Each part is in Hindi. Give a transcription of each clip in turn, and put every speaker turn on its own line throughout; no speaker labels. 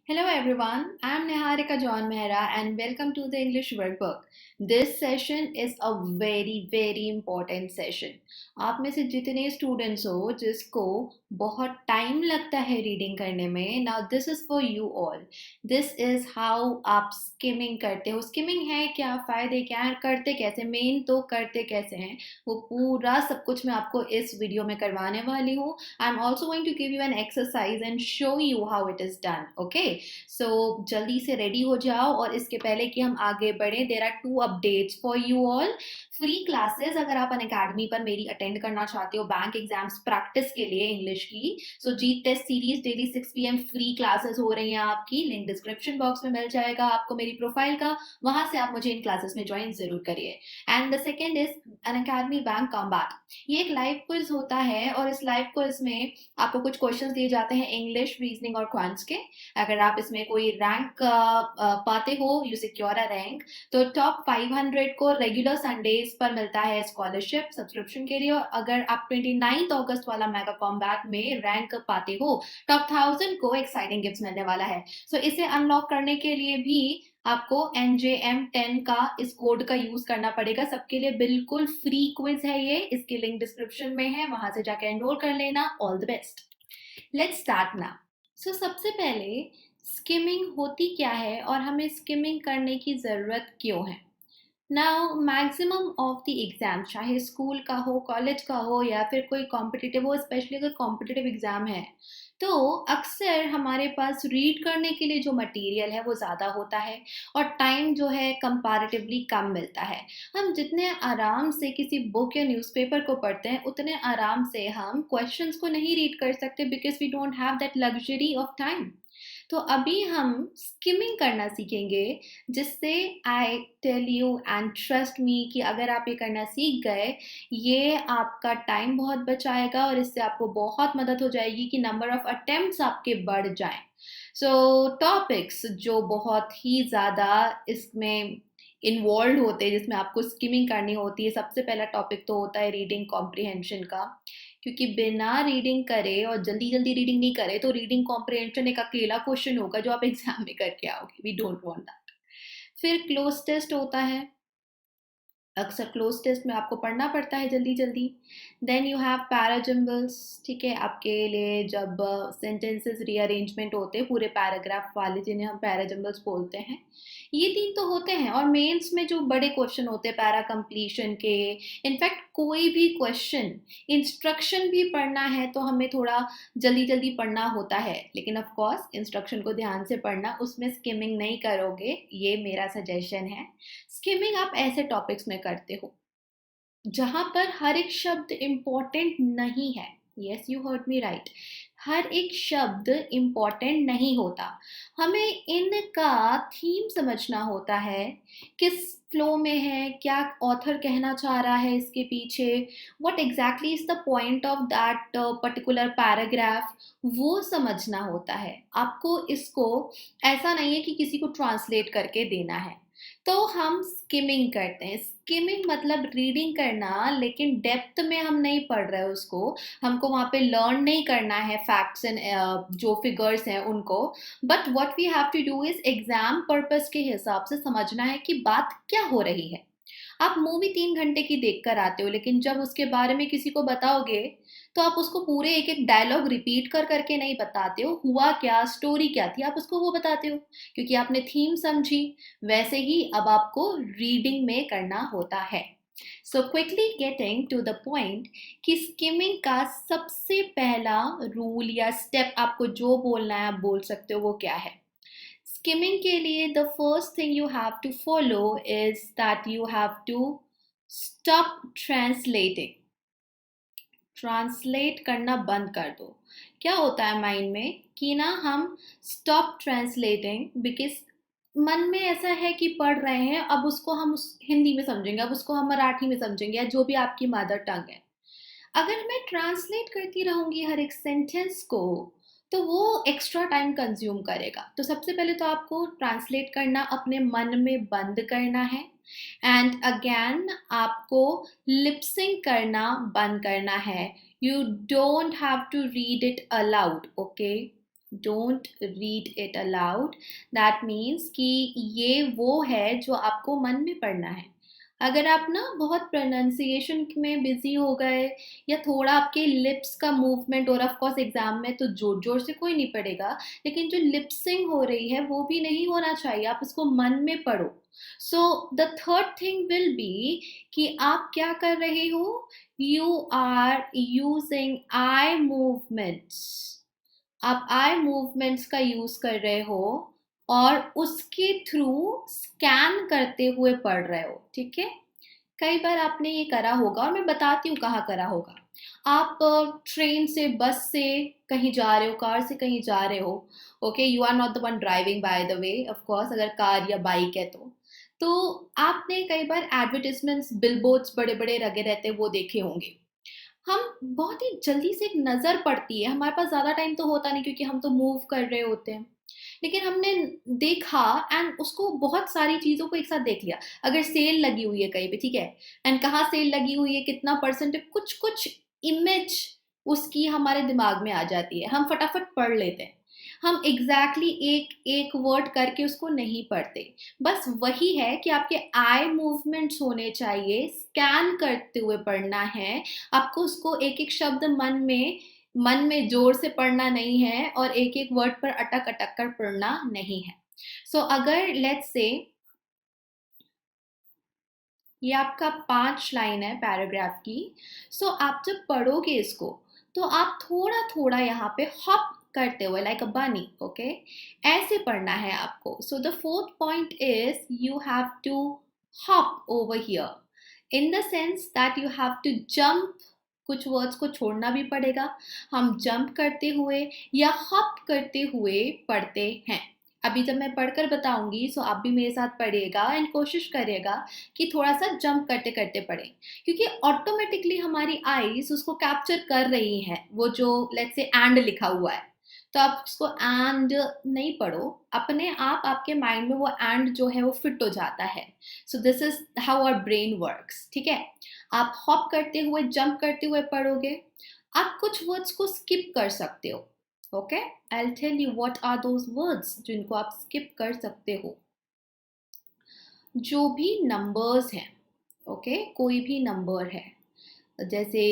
Hello everyone, I am Niharika John Mehra and welcome to the English Workbook. This session is a very important session. आप में से जितने स्टूडेंट्स हो जिसको बहुत टाइम लगता है रीडिंग करने में, now this is for you all. This is how आप स्किमिंग करते हो. स्किमिंग है क्या, फायदे क्या हैं, करते कैसे, मेन तो करते कैसे हैं, वो पूरा सब कुछ मैं आपको इस वीडियो में करवाने वाली हूँ. I am also going to give you an exercise and show you how it is done. Okay, so जल्दी से रेडी हो जाओ. और इसके पहले कि हम आगे बढ़ें, there are two updates for you all. Free classes अगर आप अनअकैडमी पर मेरी अटेंड करना चाहते हो बैंक एग्जाम्स प्रैक्टिस के लिए इंग्लिश की, सो जीट test series daily 6 PM free classes हो रही हैं आपकी. लिंक डिस्क्रिप्शन बॉक्स में मिल जाएगा आपको मेरी प्रोफाइल का, वहां से आप मुझे इन क्लासेस में ज्वाइन जरूर करिए. And the second is Unacademy bank combat. ये एक लाइव क्विज होता है और इस लाइव क्विज में आपको कुछ क्वेश्चंस दिए जाते हैं इंग्लिश, रीजनिंग और क्वांट्स के. अगर आप इसमें कोई रैंक पाते हो, यू सिक्योर अ रैंक, तो टॉप 500 को रेगुलर संडेज पर मिलता है स्कॉलरशिप सब्सक्रिप्शन के लिए. और अगर आप 29 अगस्त वाला मेगा कॉम्बैट में रैंक पाते हो, टॉप 1000 को एक्साइटिंग गिफ्ट मिलने वाला है. सो इसे अनलॉक करने के लिए भी आपको NJM10 का इस कोड का यूज करना पड़ेगा. सबके लिए बिल्कुल फ्री क्विज है ये, इसकी लिंक डिस्क्रिप्शन में है, वहां से जाकर एनरोल कर लेना. All the best. Let's start now. So सबसे पहले स्किमिंग होती क्या है और हमें स्किमिंग करने की ज़रूरत क्यों है. Now maximum of the exam, चाहे स्कूल का हो, कॉलेज का हो या फिर कोई कॉम्पिटिटिव हो, स्पेशली अगर कॉम्पिटिटिव एग्ज़ाम है, तो अक्सर हमारे पास रीड करने के लिए जो मटेरियल है वो ज़्यादा होता है और टाइम जो है कंपैरेटिवली कम मिलता है. हम जितने आराम से किसी बुक या न्यूज़पेपर को पढ़ते हैं, उतने आराम से हम क्वेश्चंस को नहीं रीड कर सकते because we don't have that luxury of time. तो अभी हम स्किमिंग करना सीखेंगे, जिससे I tell you and trust me कि अगर आप ये करना सीख गए, ये आपका टाइम बहुत बचाएगा और इससे आपको बहुत मदद हो जाएगी कि नंबर ऑफ अटेम्प्ट्स आपके बढ़ जाएं. सो टॉपिक्स जो बहुत ही ज़्यादा इसमें इन्वॉल्व होते हैं, जिसमें आपको स्किमिंग करनी होती है, सबसे पहला टॉपिक तो होता है रीडिंग कॉम्प्रिहेंशन का. क्योंकि बिना रीडिंग करे और जल्दी जल्दी रीडिंग नहीं करे तो रीडिंग कॉम्प्रिहेंशन एक अकेला क्वेश्चन होगा जो आप एग्जाम में करके आओगे. We don't want that. फिर क्लोज टेस्ट होता है. अक्सर क्लोज टेस्ट में आपको पढ़ना पड़ता है जल्दी जल्दी. Then you have parajumbles. ठीक है, आपके लिए जब सेंटेंसेस रीअरेंजमेंट होते हैं पूरे पैराग्राफ वाले, जिन्हें हम पैराजम्बल्स बोलते हैं, ये तीन तो होते हैं. और मेंस में जो बड़े क्वेश्चन होते हैं पैरा कंप्लीशन के, इनफैक्ट कोई भी क्वेश्चन इंस्ट्रक्शन भी पढ़ना है तो हमें थोड़ा जल्दी जल्दी पढ़ना होता है. लेकिन ऑफ कोर्स इंस्ट्रक्शन को ध्यान से पढ़ना, उसमें स्किमिंग नहीं करोगे, ये मेरा सजेशन है. स्किमिंग आप ऐसे टॉपिक्स में करते हो जहां पर हर एक शब्द इंपॉर्टेंट नहीं है. Yes, you heard me right. हर एक शब्द इंपॉर्टेंट नहीं होता. हमें इनका थीम समझना होता है, किस फ्लो में है, क्या ऑथर कहना चाह रहा है इसके पीछे, what exactly is the point of that particular paragraph, वो समझना होता है आपको. इसको ऐसा नहीं है कि किसी को ट्रांसलेट करके देना है. तो हम स्किमिंग करते हैं. स्किमिंग मतलब रीडिंग करना, लेकिन डेप्थ में हम नहीं पढ़ रहे उसको. हमको वहाँ पे लर्न नहीं करना है फैक्ट्स एंड जो फिगर्स हैं उनको. But what we have to do is exam purpose के हिसाब से समझना है कि बात क्या हो रही है. आप मूवी 3 घंटे की देख कर आते हो, लेकिन जब उसके बारे में किसी को बताओगे तो आप उसको पूरे एक एक डायलॉग रिपीट कर करके नहीं बताते हो, हुआ क्या, स्टोरी क्या थी, आप उसको वो बताते हो क्योंकि आपने थीम समझी. वैसे ही अब आपको रीडिंग में करना होता है. So quickly getting to the point कि स्किमिंग का सबसे पहला रूल या स्टेप, आपको जो बोलना है आप बोल सकते हो, वो क्या है. स्किमिंग के लिए the first thing you have to follow is that you have to stop translating. Translate करना बंद कर दो. क्या होता है माइंड में कि ना हम स्टॉप ट्रांसलेटिंग बिकॉज मन में ऐसा है कि पढ़ रहे हैं, अब उसको हम हिंदी में समझेंगे, अब उसको हम मराठी में समझेंगे, या जो भी आपकी मदर टंग है. अगर मैं ट्रांसलेट करती रहूंगी हर एक सेंटेंस को, तो वो एक्स्ट्रा टाइम कंज्यूम करेगा. तो सबसे पहले तो आपको ट्रांसलेट करना अपने मन में बंद करना है. एंड अगेन आपको लिपसिंग करना बंद करना है. You don't have to read it aloud. Okay, don't read it aloud. That means कि ये वो है जो आपको मन में पढ़ना है। अगर आप ना बहुत प्रोनाउंसिएशन में बिजी हो गए या थोड़ा आपके लिप्स का मूवमेंट, और ऑफ कोर्स एग्जाम में तो जोर जोर से कोई नहीं पढ़ेगा, लेकिन जो लिपसिंग हो रही है वो भी नहीं होना चाहिए, आप इसको मन में पढ़ो। So the third thing will be कि आप क्या कर रहे हो, you are using eye movements. आप आई मूवमेंट्स का यूज कर रहे हो और उसके थ्रू स्कैन करते हुए पढ़ रहे हो, ठीक है। कई बार आपने ये करा होगा और मैं बताती हूँ कहाँ करा होगा। आप ट्रेन से, बस से कहीं जा रहे हो, कार से कहीं जा रहे हो, okay, you are not the one driving by the way, of course अगर कार या बाइक है तो आपने कई बार एडवर्टिजमेंट्स, बिलबोर्ड्स बड़े बड़े लगे रहते हैं, वो देखे होंगे। हम बहुत ही जल्दी से एक नज़र पड़ती है, हमारे पास ज़्यादा टाइम तो होता नहीं क्योंकि हम तो मूव कर रहे होते हैं, लेकिन हमने देखा एंड उसको बहुत सारी चीज़ों को एक साथ देख लिया। अगर सेल लगी हुई है कहीं पे, ठीक है, एंड कहाँ सेल लगी हुई है, कितना परसेंट है, कुछ कुछ इमेज उसकी हमारे दिमाग में आ जाती है, हम फटाफट पढ़ लेते हैं। हम एग्जैक्टली एक एक वर्ड करके उसको नहीं पढ़ते। बस वही है कि आपके आई मूवमेंट्स होने चाहिए, स्कैन करते हुए पढ़ना है। आपको उसको एक एक शब्द मन में जोर से पढ़ना नहीं है और एक एक वर्ड पर अटक अटक कर पढ़ना नहीं है। सो अगर लेट्स से ये आपका 5 लाइन है पैराग्राफ की, सो आप जब पढ़ोगे इसको तो आप थोड़ा थोड़ा यहाँ पे हॉप करते हुए, लाइक अ बनी, ओके, ऐसे पढ़ना है आपको। So the fourth point is you have to hop over here, in the sense that you have to jump. कुछ वर्ड्स को छोड़ना भी पड़ेगा, हम जंप करते हुए या हॉप करते हुए पढ़ते हैं। अभी जब मैं पढ़कर बताऊंगी सो आप भी मेरे साथ पढ़िएगा एंड कोशिश करिएगा कि थोड़ा सा जंप करते करते पढ़ें, क्योंकि ऑटोमेटिकली हमारी आईज उसको कैप्चर कर रही हैं, वो जो लेट्स से एंड लिखा हुआ है, तो आप उसको एंड नहीं पढ़ो, अपने आप आपके माइंड में वो एंड जो है वो फिट हो जाता है। So this is how our brain works, ठीक है। आप हॉप करते हुए, जंप करते हुए पढ़ोगे। आप कुछ वर्ड्स को स्किप कर सकते हो, okay, I will tell you what are those words जिनको आप स्किप कर सकते हो। जो भी नंबर्स हैं, ओके, कोई भी नंबर है, जैसे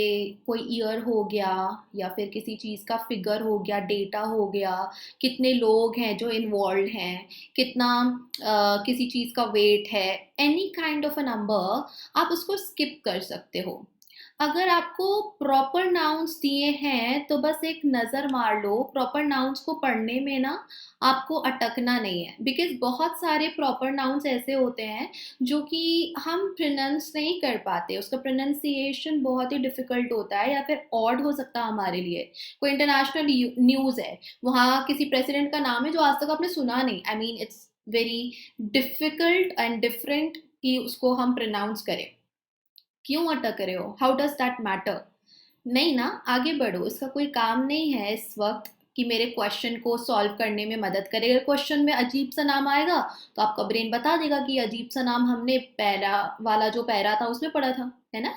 कोई ईयर हो गया या फिर किसी चीज़ का फिगर हो गया, डेटा हो गया, कितने लोग हैं जो इन्वॉल्व हैं, कितना किसी चीज़ का वेट है, any kind of a number आप उसको स्किप कर सकते हो। अगर आपको प्रॉपर नाउन्स दिए हैं तो बस एक नज़र मार लो, प्रॉपर नाउन्स को पढ़ने में ना आपको अटकना नहीं है, बिकॉज बहुत सारे प्रॉपर नाउन्स ऐसे होते हैं जो कि हम प्रोनाउंस नहीं कर पाते, उसका प्रोनाउंसिएशन बहुत ही डिफिकल्ट होता है या फिर ऑड हो सकता है हमारे लिए। कोई इंटरनेशनल न्यूज़ है, वहाँ किसी प्रेसिडेंट का नाम है जो आज तक आपने सुना नहीं, I mean it's very difficult and different कि उसको हम प्रोनाउंस करें। क्यों अटक रहे हो, हाउ डज दैट मैटर? नहीं ना, आगे बढ़ो, इसका कोई काम नहीं है इस वक्त कि मेरे क्वेश्चन को सॉल्व करने में मदद करे। अगर क्वेश्चन में अजीब सा नाम आएगा तो आपका ब्रेन बता देगा कि अजीब सा नाम हमने पैरा वाला जो पैरा था उसमें पढ़ा था, है ना।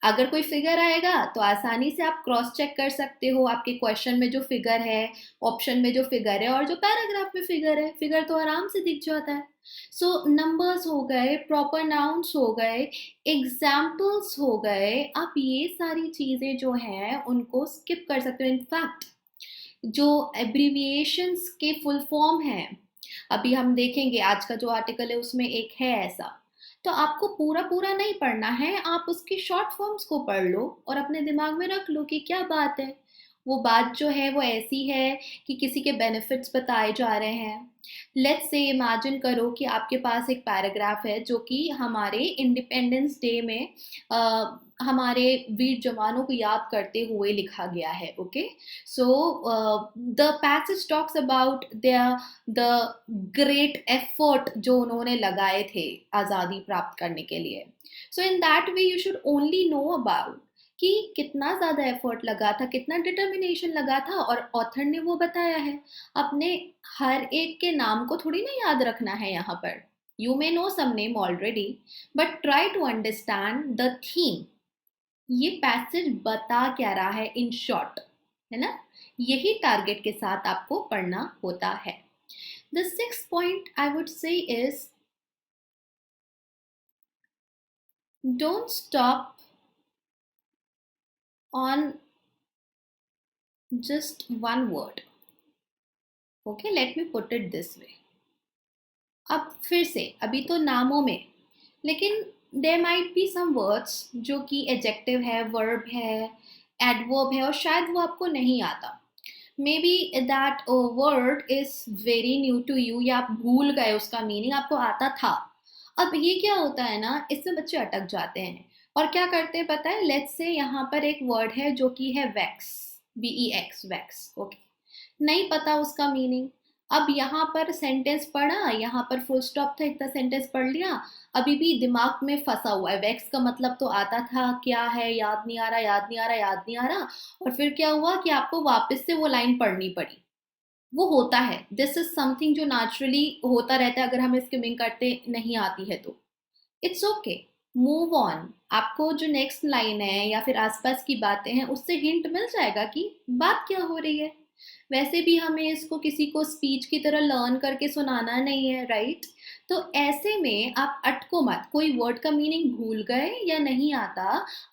अगर कोई फिगर आएगा तो आसानी से आप क्रॉस चेक कर सकते हो, आपके क्वेश्चन में जो फिगर है, ऑप्शन में जो फिगर है और जो पैराग्राफ में फिगर है, फिगर तो आराम से दिख जाता है। सो नंबर्स हो गए, प्रॉपर नाउन्स हो गए, एग्जाम्पल्स हो गए, आप ये सारी चीज़ें जो हैं उनको स्किप कर सकते हो। इनफैक्ट जो एब्रीविएशंस के फुल फॉर्म है, अभी हम देखेंगे आज का जो आर्टिकल है उसमें एक है ऐसा, तो आपको पूरा पूरा नहीं पढ़ना है, आप उसकी शॉर्ट फॉर्म्स को पढ़ लो और अपने दिमाग में रख लो कि क्या बात है। वो बात जो है वो ऐसी है कि किसी के बेनिफिट्स बताए जा रहे हैं। लेट्स से इमेजिन करो कि आपके पास एक पैराग्राफ है जो कि हमारे इंडिपेंडेंस डे में हमारे वीर जवानों को याद करते हुए लिखा गया है, okay. So the passage talks about the great effort जो उन्होंने लगाए थे आज़ादी प्राप्त करने के लिए। So in that way you should only know about कि कितना ज़्यादा एफर्ट लगा था, कितना डिटर्मिनेशन लगा था, और ऑथर ने वो बताया है। अपने हर एक के नाम को थोड़ी ना याद रखना है यहाँ पर। You may know some name already, but try to understand the theme. ये पैसेज बता क्या रहा है इन शॉर्ट, है ना। यही टारगेट के साथ आपको पढ़ना होता है। The sixth point I would say is don't stop on just one word. Okay, let me put it this way. अब फिर से अभी तो नामों में, लेकिन there might be some words जो कि एडजेक्टिव है, वर्ब है, एडवर्ब है और शायद वो आपको नहीं आता। Maybe that word is very new to you, या आप भूल गए उसका मीनिंग, आपको आता था। अब ये क्या होता है ना, इससे बच्चे अटक जाते हैं और क्या करते हैं पता है। लेट्स से यहाँ पर एक वर्ड है जो कि है वैक्स, VEX, वैक्स। ओके, नहीं पता उसका मीनिंग। अब यहाँ पर सेंटेंस पढ़ा, यहाँ पर फुल स्टॉप था, इतना सेंटेंस पढ़ लिया, अभी भी दिमाग में फंसा हुआ है। वैक्स का मतलब तो आता था, क्या है याद नहीं आ रहा, याद नहीं आ रहा, याद नहीं आ रहा। और फिर क्या हुआ कि आपको वापस से वो लाइन पढ़नी पड़ी। वो होता है, दिस इज समथिंग जो नेचुरली होता रहता है अगर हमें स्किमिंग करते नहीं आती है तो। It's okay, move on. आपको जो नेक्स्ट लाइन है या फिर आसपास की बातें हैं उससे हिंट मिल जाएगा कि बात क्या हो रही है। वैसे भी हमें इसको किसी को स्पीच की तरह लर्न करके सुनाना नहीं है, राइट? तो ऐसे में आप अटको मत। कोई वर्ड का मीनिंग भूल गए या नहीं आता,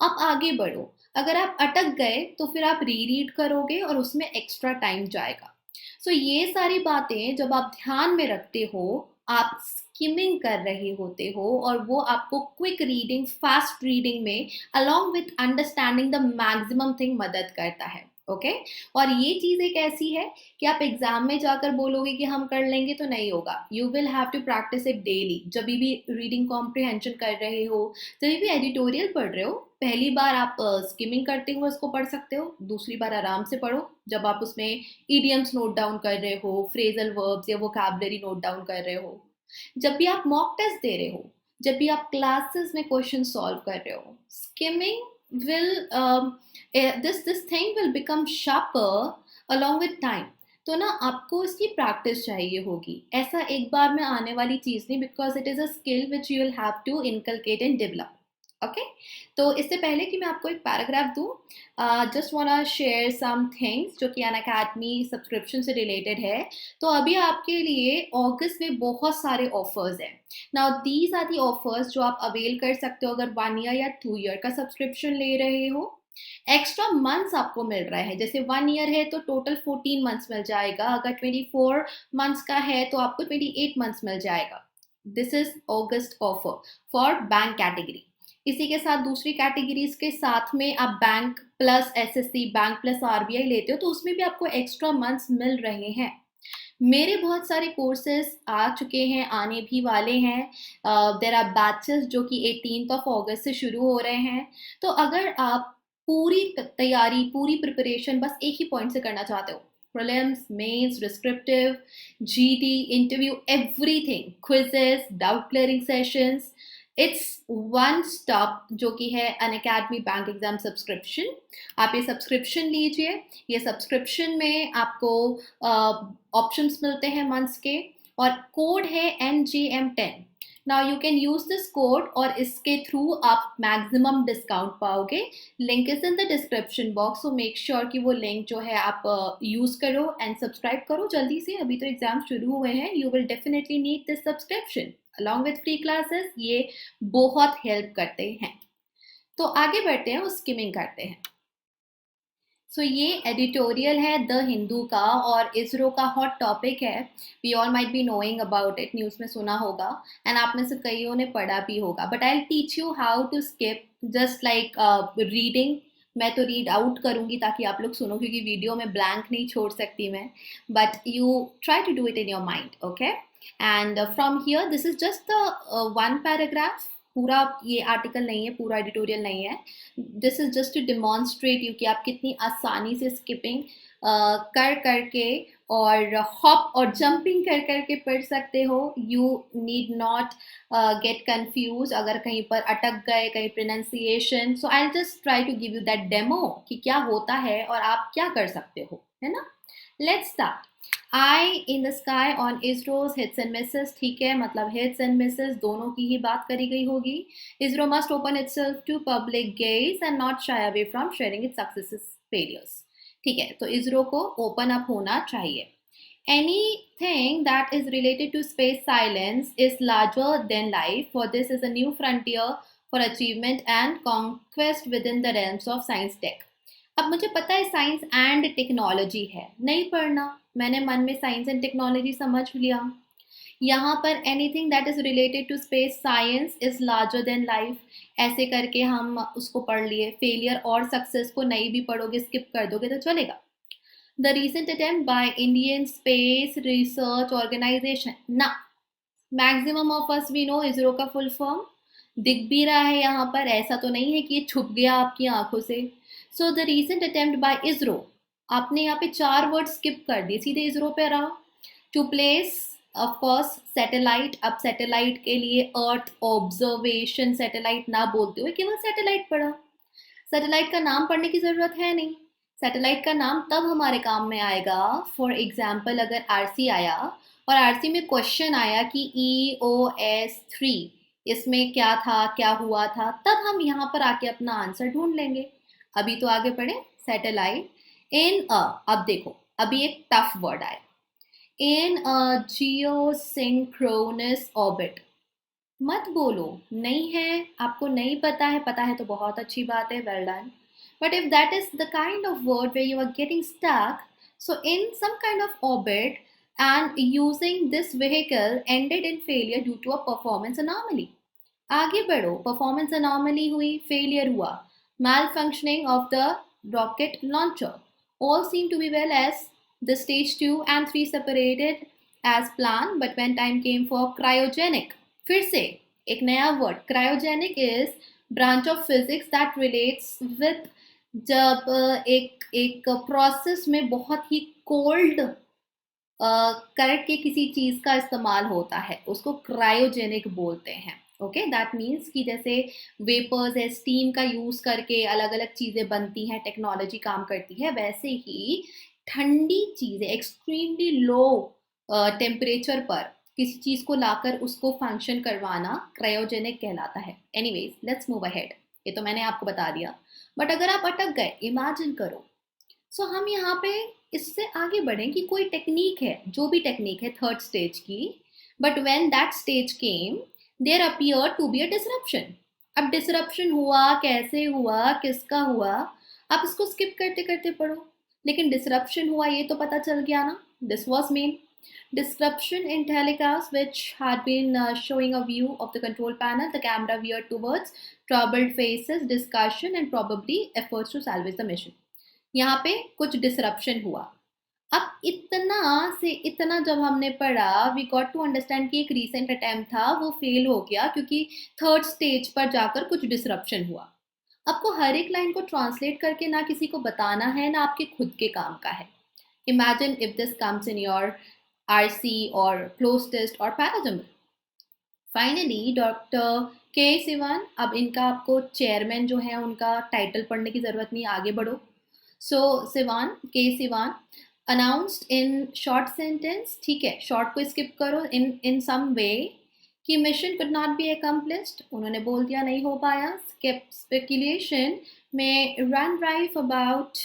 आप आगे बढ़ो। अगर आप अटक गए तो फिर आप री रीड करोगे और उसमें एक्स्ट्रा टाइम जाएगा। सो ये सारी बातें जब आप ध्यान में रखते हो, आप स्किमिंग कर रहे होते हो और वो आपको क्विक रीडिंग, फास्ट रीडिंग में along with understanding the maximum thing मदद करता है। ओके और ये चीज एक ऐसी है कि आप एग्जाम में जाकर बोलोगे कि हम कर लेंगे तो नहीं होगा। You will have to practise it daily. जब भी रीडिंग कॉम्प्रिहेंशन कर रहे हो, जब भी एडिटोरियल पढ़ रहे हो, पहली बार आप स्किमिंग करते हुए उसको पढ़ सकते हो, दूसरी बार आराम से पढ़ो जब आप उसमें इडियम्स नोट डाउन कर रहे हो, फ्रेजल वर्ब्स या वोकैबुलरी नोट डाउन कर रहे हो, जब भी आप मॉक टेस्ट दे रहे हो, जब भी आप क्लासेस में क्वेश्चन सॉल्व कर रहे हो। Skimming will this thing will become sharper along with time। तो ना आपको इसकी प्रैक्टिस चाहिए होगी। ऐसा एक बार में आने वाली चीज नहीं, because it is a skill which you will have to inculcate and develop. Okay, तो इससे पहले कि मैं आपको एक पैराग्राफ दूं, just want share some things जो कि अनअकैडमी सब्सक्रिप्शन से रिलेटेड है। तो अभी आपके लिए अगस्त में बहुत सारे ऑफर्स हैं। Now these are the offers जो आप अवेल कर सकते हो अगर 1 ईयर या 2 ईयर का सब्सक्रिप्शन ले रहे हो। एक्स्ट्रा मंथ्स आपको मिल रहा है, जैसे 1 ईयर है तो टोटल 14 मंथ्स मिल जाएगा, अगर 24 मंथ्स का है तो आपको 28 मंथ्स मिल जाएगा। This is August offer for bank category. इसी के साथ दूसरी कैटेगरीज के साथ में आप bank plus SSC, bank plus RBI लेते हो तो उसमें भी आपको एक्स्ट्रा मंथ्स मिल रहे हैं। मेरे बहुत सारे कोर्सेज आ चुके हैं, आने भी वाले हैं। देर आर बैचेस जो कि 18 अगस्त से शुरू हो रहे हैं। तो अगर आप पूरी तैयारी, पूरी प्रिपरेशन बस एक ही पॉइंट से करना चाहते हो, prelims, mains, descriptive, GD, interview, everything, quizzes, doubt clearing sessions, it's one stop जो कि है अनअकैडमी बैंक एग्जाम सब्सक्रिप्शन। आप ये सब्सक्रिप्शन लीजिए। ये सब्सक्रिप्शन में आपको ऑप्शंस मिलते हैं मंथ्स के, और कोड है NGM10। Now you can use this code और इसके थ्रू आप मैक्सिमम डिस्काउंट पाओगे। Link is in the description box, so make sure कि वो लिंक जो है आप यूज करो एंड सब्सक्राइब करो जल्दी से। अभी तो एग्जाम शुरू हुए हैं, you will definitely need this subscription along with free classes. ये बहुत हेल्प करते हैं। तो आगे बढ़ते हैं और स्किमिंग करते हैं। सो ये एडिटोरियल है द हिंदू का और इसरो का हॉट टॉपिक है। We all might be knowing about it, news में सुना होगा एंड आप में से कईयों ने पढ़ा भी होगा। But I will teach you how to skip, just like reading. मैं तो रीड आउट करूंगी ताकि आप लोग सुनो, क्योंकि वीडियो में ब्लैंक नहीं छोड़ सकती मैं। But you try to do it in your mind, okay? And from here this is just the one paragraph. पूरा ये आर्टिकल नहीं है, पूरा एडिटोरियल नहीं है। This is just to demonstrate you कि आप कितनी आसानी से स्किपिंग कर करके और हॉप और जंपिंग कर करके पढ़ सकते हो। You need not get confuse अगर कहीं पर अटक गए, कहीं pronunciation. So I just try to give you that demo कि क्या होता है और आप क्या कर सकते हो, है ना? Let's start. I in the sky on ISRO's hits and Mrs. ठीक है, मतलब हिट्स एंड मिसेस दोनों की ही बात करी गई होगी। ISRO must open itself to public gaze and not shy away from sharing its successes, failures। ठीक है, तो इसरो को ओपन अप होना चाहिए. Anything that is related to space science is larger than life, for this is a new frontier for achievement and conquest within the realms of science tech. अब मुझे पता है साइंस एंड टेक्नोलॉजी है, नहीं पढ़ना, मैंने मन में साइंस एंड टेक्नोलॉजी समझ लिया. यहाँ पर anything that is related to space science is larger than life, ऐसे करके हम उसको पढ़ लिए. फेलियर और सक्सेस को नहीं भी पढ़ोगे, स्किप कर दोगे तो चलेगा. The recent attempt by Indian Space Research Organization. ना, maximum of us we know ISRO का फुल फॉर्म दिख भी रहा है यहाँ पर, ऐसा तो नहीं है कि ये छुप गया आपकी आंखों से. So the recent attempt bye ISRO, आपने यहाँ पे 4 वर्ड स्किप कर दिए, सीधे इसरो पे रहा. To place of course satellite. अब सैटेलाइट के लिए अर्थ ऑब्जर्वेशन सैटेलाइट ना बोलते हुए केवल सैटेलाइट पढ़ा. सैटेलाइट का नाम पढ़ने की जरूरत है नहीं. सैटेलाइट का नाम तब हमारे काम में आएगा, फॉर एग्जाम्पल अगर आरसी आया और आरसी में क्वेश्चन आया कि EOS-3 इसमें क्या था, क्या हुआ था, तब हम यहाँ पर आके अपना आंसर ढूंढ लेंगे. अभी तो आगे बढ़े. सैटेलाइट इन अ, अब देखो अभी एक टफ वर्ड आया, इन अ जियोसिंक्रोनस ऑर्बिट. मत बोलो नहीं है, आपको नहीं पता है तो बहुत अच्छी बात है, well done. But if that is the kind of word where you are getting stuck, so in some kind of orbit and using this vehicle ended in failure due to a performance anomaly. आगे बढ़ो, performance anomaly हुई, failure हुआ, malfunctioning of the rocket launcher. All seem to be well as the stage 2 and 3 separated as planned, but when time came for cryogenic, फिर से एक नया word, cryogenic is branch of physics that relates with जब एक प्रोसेस में बहुत ही कोल्ड करंट के किसी चीज का इस्तेमाल होता है, उसको क्रायोजेनिक बोलते हैं. ओके, दैट मीन्स कि जैसे वेपर्स है, स्टीम का यूज करके अलग अलग चीजें बनती हैं, टेक्नोलॉजी काम करती है, वैसे ही ठंडी चीजें एक्सट्रीमली लो टेम्परेचर पर किसी चीज को लाकर उसको फंक्शन करवाना क्रायोजेनिक कहलाता है. Anyways, let's move ahead. ये तो मैंने आपको बता दिया, बट अगर आप अटक गए, इमेजिन करो. सो हम यहाँ पे इससे आगे बढ़ें कि कोई टेक्निक है, जो भी टेक्निक है थर्ड स्टेज की, but when that stage came there appear to be a disruption. अब डिसरप्शन हुआ, कैसे हुआ, किसका हुआ, आप इसको स्किप करते करते पढ़ो, लेकिन डिसरप्शन हुआ ये तो पता चल गया ना. This was main disruption in telecast, which had been showing a view of the control panel. The camera veered towards troubled faces, discussion and probably efforts to salvage the mission. यहाँ पे कुछ डिसरप्शन हुआ. अब इतना से इतना जब हमने पढ़ा, वी गॉट टू अंडरस्टैंड कि एक रीसेंट अटेम्प्ट था, वो फेल हो गया क्योंकि थर्ड स्टेज पर जाकर कुछ डिसरप्शन हुआ. आपको हर एक लाइन को ट्रांसलेट करके ना किसी को बताना है, ना आपके खुद के काम का है. Imagine if this comes in your RC or close test or parajournal. Finally, doctor के सिवान, अब इनका आपको चेयरमैन जो है उनका टाइटल पढ़ने की जरूरत नहीं, आगे बढ़ो. सो सिवान, के Siwan announced in short sentence, ठीक है, शॉर्ट को स्किप करो, इन सम वे कि mission could not be accomplished, उन्होंने बोल दिया नहीं हो पाया. स्पेकुलेशन में run rife about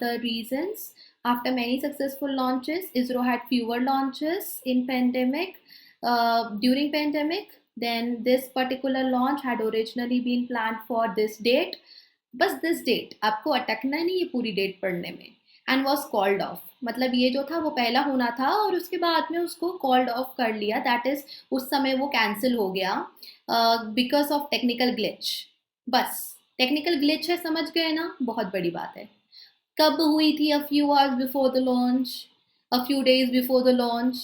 the reasons. After many successful launches, ISRO had fewer launches in pandemic. During pandemic, then this particular launch had originally been planned for this date. बस this date, आपको अटकना नहीं है पूरी डेट पढ़ने में. And was called off, मतलब ये जो था वो पहला होना था और उसके बाद में उसको called off कर लिया. That is, उस समय वो कैंसिल हो गया because of technical glitch. बस टेक्निकल ग्लिच है, समझ गए ना, बहुत बड़ी बात है. कब हुई थी? a few hours before the launch, a few days before the launch.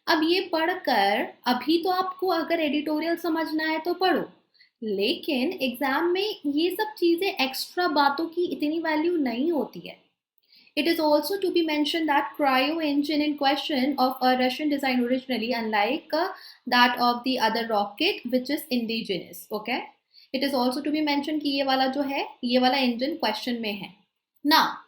अब ये पढ़कर अभी तो आपको अगर एडिटोरियल समझना है तो पढ़ो, लेकिन एग्जाम में ये सब चीजें एक्स्ट्रा बातों की इतनी वैल्यू नहीं होती है. It is also to be mentioned that cryo engine in question of a Russian design originally, unlike that of the other rocket which is indigenous. Okay, it is also to be mentioned कि ये वाला जो है, ये वाला इंजन क्वेश्चन में है ना.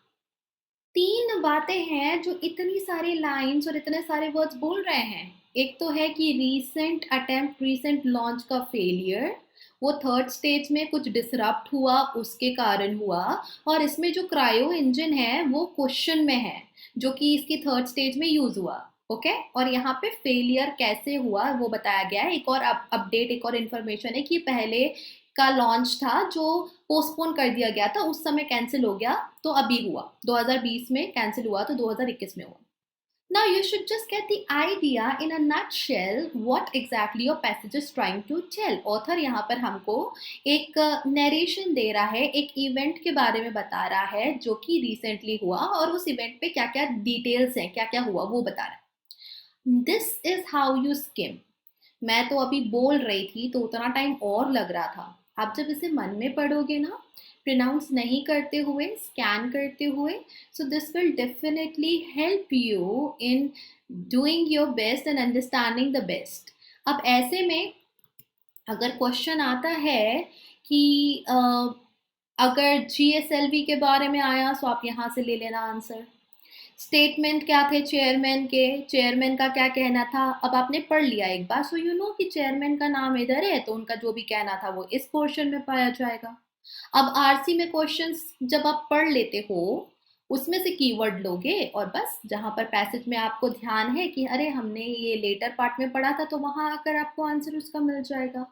3 बातें हैं जो इतनी सारी लाइंस और इतने सारे वर्ड्स बोल रहे हैं. एक तो है कि रीसेंट अटेम्प्ट, रीसेंट लॉन्च का फेलियर, वो थर्ड स्टेज में कुछ डिसरप्ट हुआ, उसके कारण हुआ। और इसमें जो क्रायो इंजन है वो क्वेश्चन में है, जो कि इसकी थर्ड स्टेज में यूज हुआ। ओके और यहाँ पे फेलियर कैसे हुआ वो बताया गया है। एक और अपडेट, एक और इन्फॉर्मेशन है कि पहले का लॉन्च था जो पोस्टपोन कर दिया गया था, उस समय कैंसिल हो गया, तो अभी हुआ 2020 में कैंसिल हुआ, तो 2021 में हुआ। Now you should just get the idea in a nutshell what exactly your passage is trying to tell. Author यहाँ पर हमको एक नरेशन दे रहा है, एक इवेंट के बारे में बता रहा है जो कि रिसेंटली हुआ, और उस इवेंट पे क्या क्या डिटेल्स हैं, क्या क्या हुआ वो बता रहा है। This is how you scheme. मैं तो अभी बोल रही थी तो उतना टाइम और लग रहा था। आप जब इसे मन में पढ़ोगे ना, प्रोनाउंस नहीं करते हुए, स्कैन करते हुए, so this will definitely help you in doing your best and understanding the best. अब ऐसे में अगर क्वेश्चन आता है कि अगर जीएसएलवी के बारे में आया, तो आप यहाँ से ले लेना आंसर। स्टेटमेंट क्या थे चेयरमैन के, चेयरमैन का क्या कहना था, अब आपने पढ़ लिया एक बार, सो यू नो कि चेयरमैन का नाम इधर है, तो उनका जो भी कहना था वो इस पोर्शन में पाया जाएगा। अब आरसी में क्वेश्चंस जब आप पढ़ लेते हो, उसमें से कीवर्ड लोगे, और बस जहां पर पैसेज में आपको ध्यान है कि अरे हमने ये लेटर पार्ट में पढ़ा था, तो वहां आकर आपको आंसर उसका मिल जाएगा।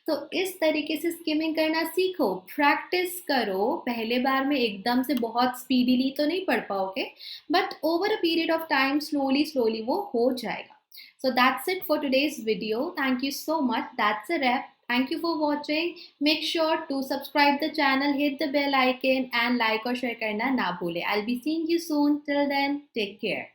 तो इस तरीके से स्किमिंग करना सीखो, प्रैक्टिस करो। पहले बार में एकदम से बहुत स्पीडीली तो नहीं पढ़ पाओगे, but over a period of time slowly slowly वो हो जाएगा। So that's it for today's video. Thank you so much. That's a wrap. Thank you for watching. Make sure to subscribe the channel, hit the bell icon and like और share करना ना भूले. I'll be seeing you soon. Till then, take care.